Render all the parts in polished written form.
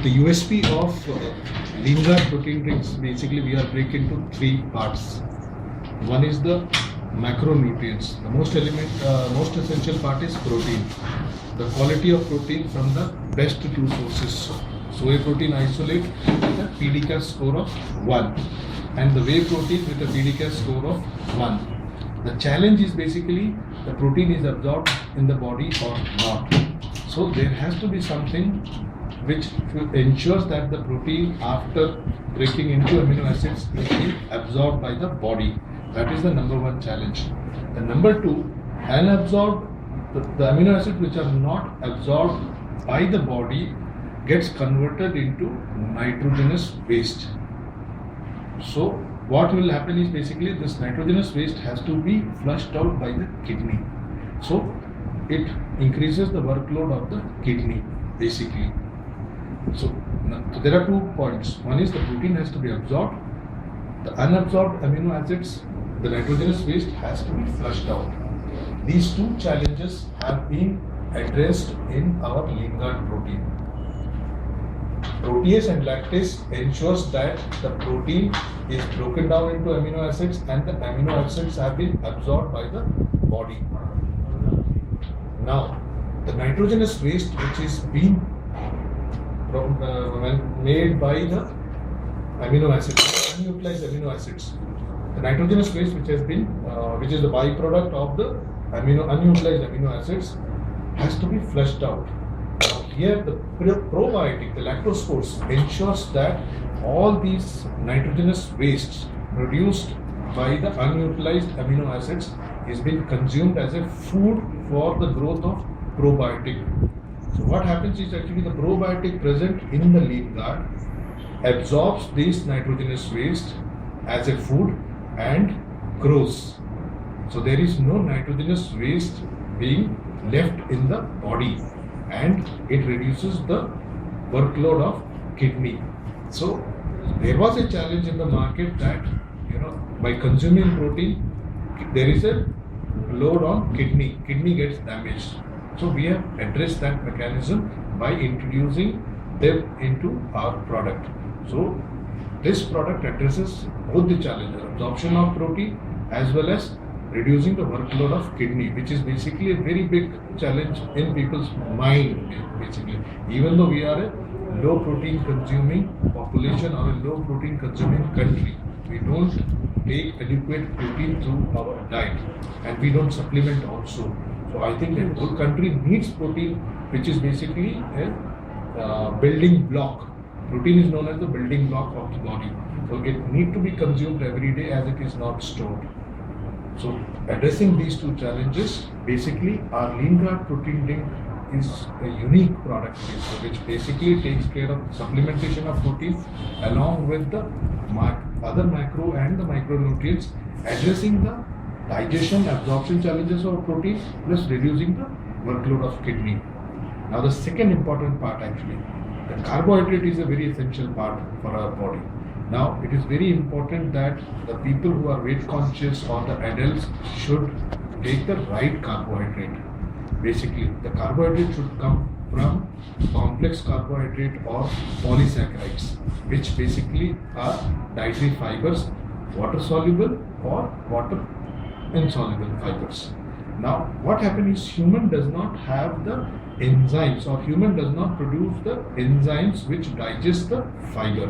The USP of lean guard protein drinks, basically we are break into three parts. One is the macronutrients. The most essential part is protein. The quality of protein from the best two sources. Soy protein isolate with a PDCAS score of 1 and the whey protein with a PDCAS score of 1. The challenge is basically the protein is absorbed in the body or not. So there has to be something which ensures that the protein after breaking into amino acids is being absorbed by the body. That is the number one challenge. The number two, unabsorbed, the amino acids which are not absorbed by the body gets converted into nitrogenous waste. So what will happen is basically this nitrogenous waste has to be flushed out by the kidney. So it increases the workload of the kidney basically. So there are 2 points. One is the protein has to be absorbed. The unabsorbed amino acids, the nitrogenous waste has to be flushed out. These 2 challenges have been addressed in our lean guard protein. Protease and lactase ensures that the protein is broken down into amino acids and the amino acids have been absorbed by the body. Now, the nitrogenous waste which is being made by the amino acids, unutilized amino acids. The nitrogenous waste which has been, which is the byproduct of the unutilized amino acids, has to be flushed out. Now here the probiotic, the lactospores, ensures that all these nitrogenous wastes produced by the unutilized amino acids is being consumed as a food for the growth of probiotic. So what happens is actually the probiotic present in the lean guard absorbs this nitrogenous waste as a food and grows. So there is no nitrogenous waste being left in the body and it reduces the workload of kidney. So there was a challenge in the market that by consuming protein there is a load on kidney gets damaged. So we have addressed that mechanism by introducing them into our product. So this product addresses both the challenges, absorption of protein as well as reducing the workload of kidney, which is basically a very big challenge in people's mind basically. Even though we are a low protein consuming population or a low protein consuming country, we don't take adequate protein through our diet and we don't supplement also. So I think that whole country needs protein, which is basically a building block. Protein is known as the building block of the body. So it needs to be consumed every day as it is not stored. So addressing these 2 challenges, basically our lean guard protein drink is a unique product which basically takes care of supplementation of protein along with the other macro and the micronutrients, addressing the digestion, absorption challenges of protein plus reducing the workload of kidney. Now the second important part actually, the carbohydrate is a very essential part for our body. Now it is very important that the people who are weight conscious or the adults should take the right carbohydrate. Basically the carbohydrate should come from complex carbohydrate or polysaccharides, which basically are dietary fibers, water soluble or water insoluble fibers. Now what happens is human does not have the enzymes or human does not produce the enzymes which digest the fiber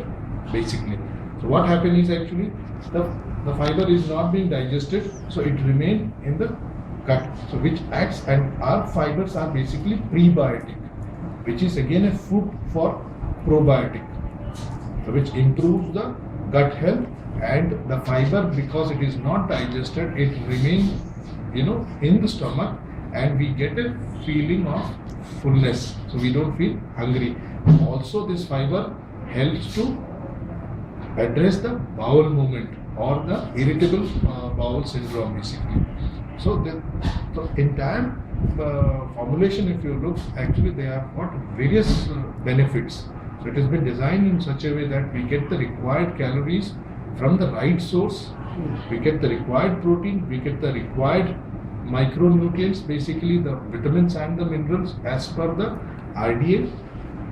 basically. So what happens is actually the fiber is not being digested, so it remains in the gut, so which acts, and our fibers are basically prebiotic, which is again a food for probiotic, so which improves the gut health, and the fiber, because it is not digested, it remains in the stomach and we get a feeling of fullness, so we don't feel hungry. Also this fiber helps to address the bowel movement or the irritable bowel syndrome basically. So the entire formulation, if you look, actually they have got various benefits. So it has been designed in such a way that we get the required calories from the right source, we get the required protein, we get the required micronutrients, basically the vitamins and the minerals as per the RDA,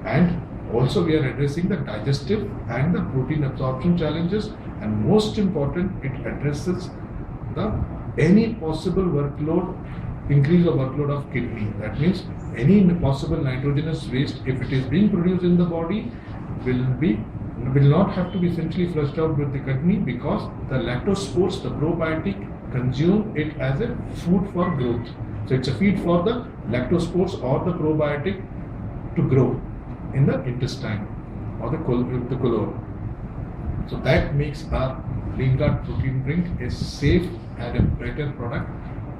and Also, we are addressing the digestive and the protein absorption challenges, and most important, it addresses the any possible workload, increase of workload of kidney. That means any possible nitrogenous waste, if it is being produced in the body, will not have to be essentially flushed out with the kidney, because the lactospores, the probiotic, consume it as a food for growth. So it's a feed for the lactospores or the probiotic to grow in the intestine or the colon. So that makes our lean gut protein drink a safe and a better product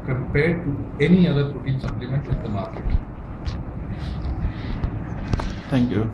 compared to any other protein supplement in the market. Thank you.